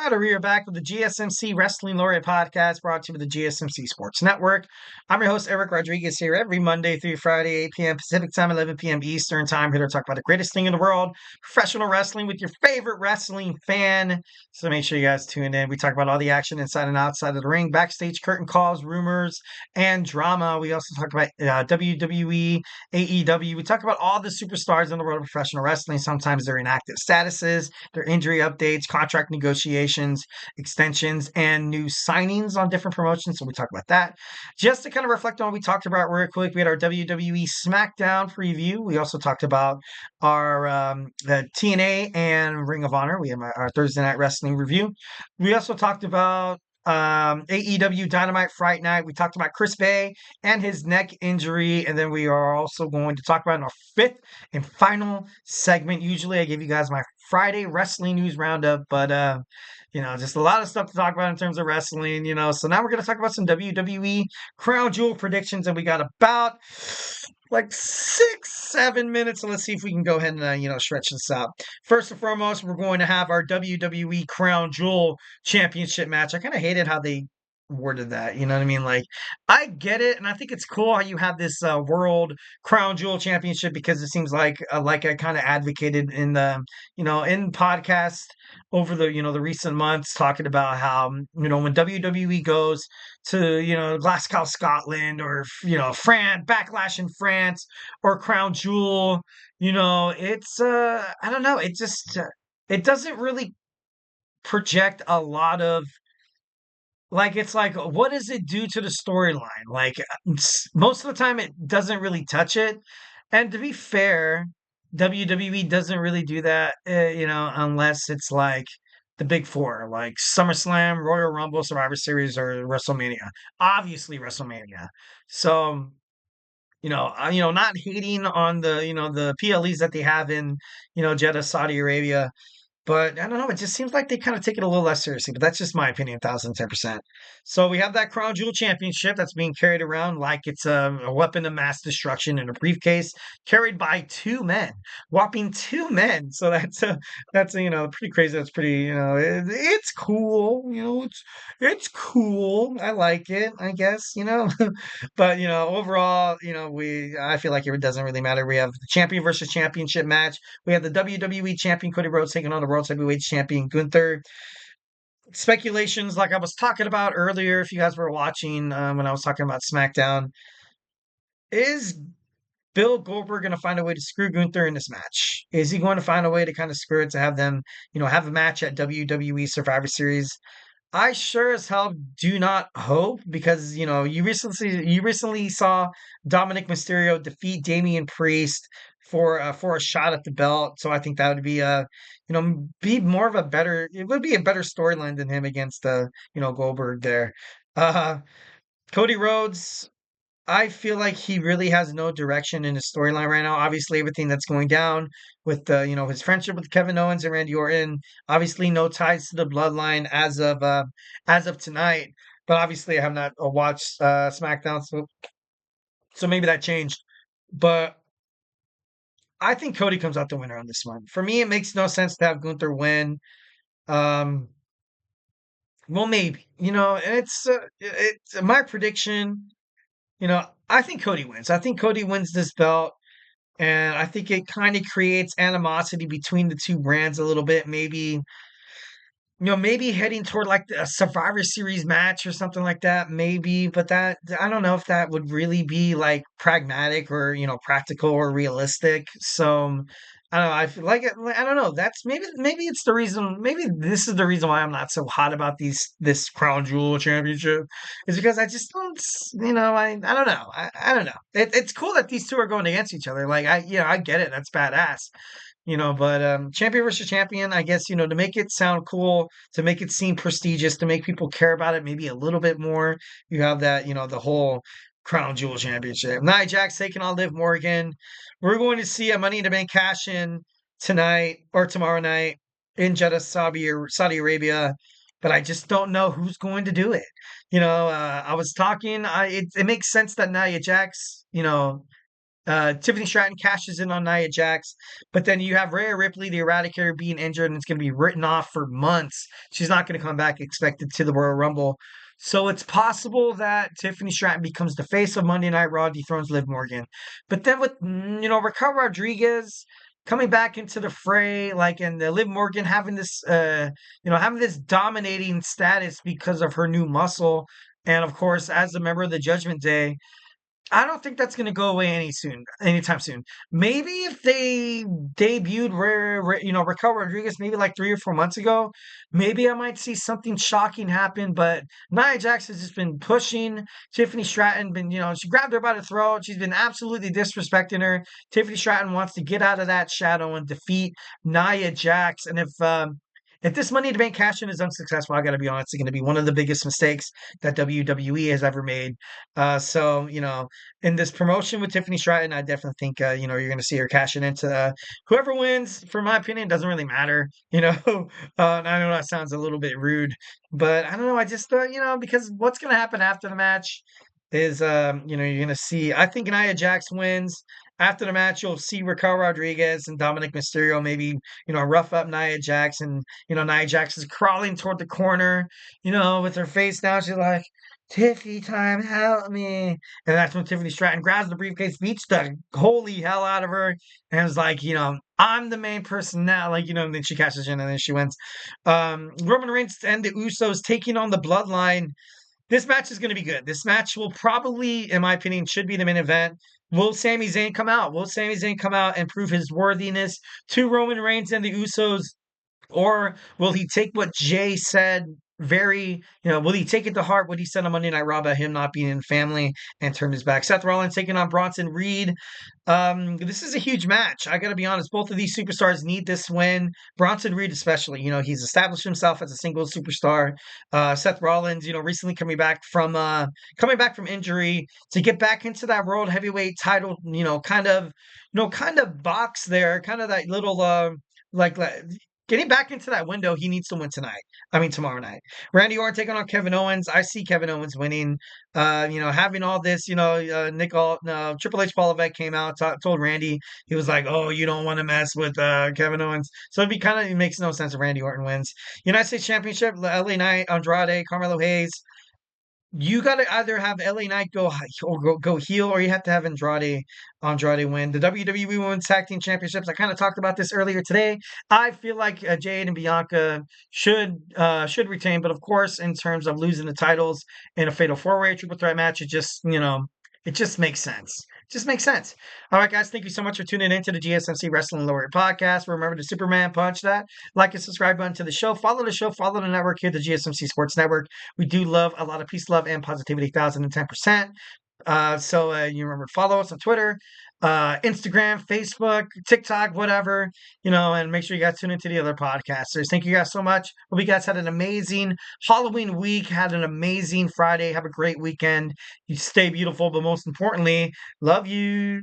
All right, we are back with the GSMC Wrestling Laureate podcast brought to you by the GSMC Sports Network. I'm your host, Eric Rodriguez, here every Monday through Friday, 8 p.m. Pacific Time, 11 p.m. Eastern Time, here to talk about the greatest thing in the world, professional wrestling with your favorite wrestling fan. So make sure you guys tune in. We talk about all the action inside and outside of the ring, backstage curtain calls, rumors, and drama. We also talk about WWE, AEW. We talk about all the superstars in the world of professional wrestling. Sometimes their inactive statuses, their injury updates, contract negotiations, extensions, and new signings on different promotions. So we talk about that. Just to kind of reflect on what we talked about real quick, we had our WWE SmackDown preview. We also talked about our the TNA and Ring of Honor. We have our Thursday Night Wrestling review. We also talked about AEW Dynamite Fright Night. We talked about Chris Bay and his neck injury, and then we are also going to talk about in our fifth and final segment. Usually, I give you guys my Friday wrestling news roundup, but just a lot of stuff to talk about in terms of wrestling. So now we're going to talk about some WWE Crown Jewel predictions, and we got about like 6-7 minutes. So let's see if we can go ahead and stretch this out. First and foremost, we're going to have our WWE Crown Jewel Championship match. I kind of hated how they worded that. You know what I mean? Like, I get it, and I think it's cool how you have this World Crown Jewel Championship because it seems like I kind of advocated in the in podcast over the recent months talking about how when WWE goes to Glasgow, Scotland, or France, Backlash in France, or Crown Jewel, it's I don't know, it just it doesn't really project a lot of, like, it's like, what does it do to the storyline? Like, most of the time, it doesn't really touch it. And to be fair, WWE doesn't really do that, unless it's like the big four, like SummerSlam, Royal Rumble, Survivor Series, or WrestleMania. Obviously, WrestleMania. So, not hating on the PLEs that they have in, Jeddah, Saudi Arabia. But I don't know. It just seems like they kind of take it a little less seriously. But that's just my opinion, 1,010%. So we have that Crown Jewel Championship that's being carried around like it's a weapon of mass destruction in a briefcase, carried by two men, whopping two men. So that's pretty crazy. That's pretty it's cool. It's cool. I like it. I guess. But overall, I feel like it doesn't really matter. We have the champion versus championship match. We have the WWE champion Cody Rhodes taking on the World Heavyweight champion Gunther. Speculations, like I was talking about earlier, if you guys were watching when I was talking about SmackDown, is Bill Goldberg going to find a way to screw Gunther in this match? Is he going to find a way to kind of screw it to have them, have a match at WWE Survivor Series? I sure as hell do not hope, because you recently saw Dominic Mysterio defeat Damian Priest for a shot at the belt. So I think that would be be more of a better, it would be a better storyline than him against Goldberg there. Uh Cody Rhodes, I feel like he really has no direction in his storyline right now. Obviously, everything that's going down with his friendship with Kevin Owens and Randy Orton. Obviously, no ties to the Bloodline as of tonight. But obviously, I have not watched SmackDown, so maybe that changed. But I think Cody comes out the winner on this one. For me, it makes no sense to have Gunther win. Um, well, maybe it's my prediction. I think Cody wins. I think Cody wins this belt, and I think it kind of creates animosity between the two brands a little bit. Maybe heading toward like a Survivor Series match or something like that. Maybe, but that I don't know if that would really be like pragmatic or practical or realistic. So I don't know. I feel like I don't know. That's maybe it's the reason. Maybe this is the reason why I'm not so hot about this Crown Jewel Championship, is because I just don't. I don't know. I don't know. It's cool that these two are going against each other. Like I get it. That's badass. But champion versus champion, I guess, to make it sound cool, to make it seem prestigious, to make people care about it maybe a little bit more, you have that, the whole Crown Jewel Championship. Nia Jax taking on Liv Morgan. We're going to see a Money in the Bank cash in tonight or tomorrow night in Jeddah, Saudi Arabia. But I just don't know who's going to do it. I was talking. It makes sense that Nia Jax, Tiffany Stratton cashes in on Nia Jax, but then you have Rhea Ripley, the Eradicator, being injured, and it's going to be written off for months. She's not going to come back expected to the Royal Rumble. So it's possible that Tiffany Stratton becomes the face of Monday Night Raw, dethrones Liv Morgan. But then with, Raquel Rodriguez coming back into the fray, like, and Liv Morgan having this dominating status because of her new muscle. And of course, as a member of the Judgment Day, I don't think that's going to go away anytime soon. Maybe if they debuted Raquel Rodriguez maybe like 3 or 4 months ago, maybe I might see something shocking happen. But Nia Jax has just been pushing Tiffany Stratton. She grabbed her by the throat. She's been absolutely disrespecting her. Tiffany Stratton wants to get out of that shadow and defeat Nia Jax. And if this Money in the Bank cash in is unsuccessful, I got to be honest, it's going to be one of the biggest mistakes that WWE has ever made. So, in this promotion with Tiffany Stratton, I definitely think you're going to see her cashing into whoever wins. For my opinion, doesn't really matter. And I know that sounds a little bit rude, but I don't know. I just thought because what's going to happen after the match is you're going to see. I think Nia Jax wins. After the match, you'll see Raquel Rodriguez and Dominic Mysterio maybe rough up Nia Jax, and Nia Jax is crawling toward the corner, with her face down. She's like, Tiffy time, help me. And that's when Tiffany Stratton grabs the briefcase, beats the holy hell out of her, and is like, I'm the main person now. Like, and then she cashes in and then she wins. Roman Reigns and the Usos taking on the Bloodline. This match is going to be good. This match will probably, in my opinion, should be the main event. Will Sami Zayn come out? Will Sami Zayn come out and prove his worthiness to Roman Reigns and the Usos? Or will he take what Jay said will he take it to heart what he said on Monday Night Raw about him not being in family and turn his back? Seth Rollins taking on Bronson Reed. This is a huge match. I got to be honest. Both of these superstars need this win. Bronson Reed, especially. He's established himself as a single superstar. Seth Rollins, recently coming back from injury to get back into that world heavyweight title. Kind of box there. Kind of that little like getting back into that window, he needs to win tonight. I mean, tomorrow night. Randy Orton taking on Kevin Owens. I see Kevin Owens winning. Having all this, Triple H Paul Levesque came out, told Randy, he was like, oh, you don't want to mess with Kevin Owens. So it makes no sense if Randy Orton wins. United States Championship, LA Knight, Andrade, Carmelo Hayes. You got to either have LA Knight go heel, or you have to have Andrade win. The WWE Women's Tag Team Championships, I kind of talked about this earlier today. I feel like Jade and Bianca should retain, but of course, in terms of losing the titles in a Fatal 4-Way Triple Threat match, it just makes sense. Just makes sense. All right, guys, thank you so much for tuning in to the GSMC Wrestling Laureate podcast. Remember to Superman punch that like and subscribe button to the show. Follow the show, follow the network here, the GSMC Sports Network. We do love a lot of peace, love, and positivity, 1,010%. So you remember, follow us on Twitter, Instagram, Facebook, TikTok, whatever, and make sure you guys tune into the other podcasters. Thank you guys so much. Hope you guys had an amazing Halloween week, had an amazing Friday. Have a great weekend. You stay beautiful, but most importantly, love you.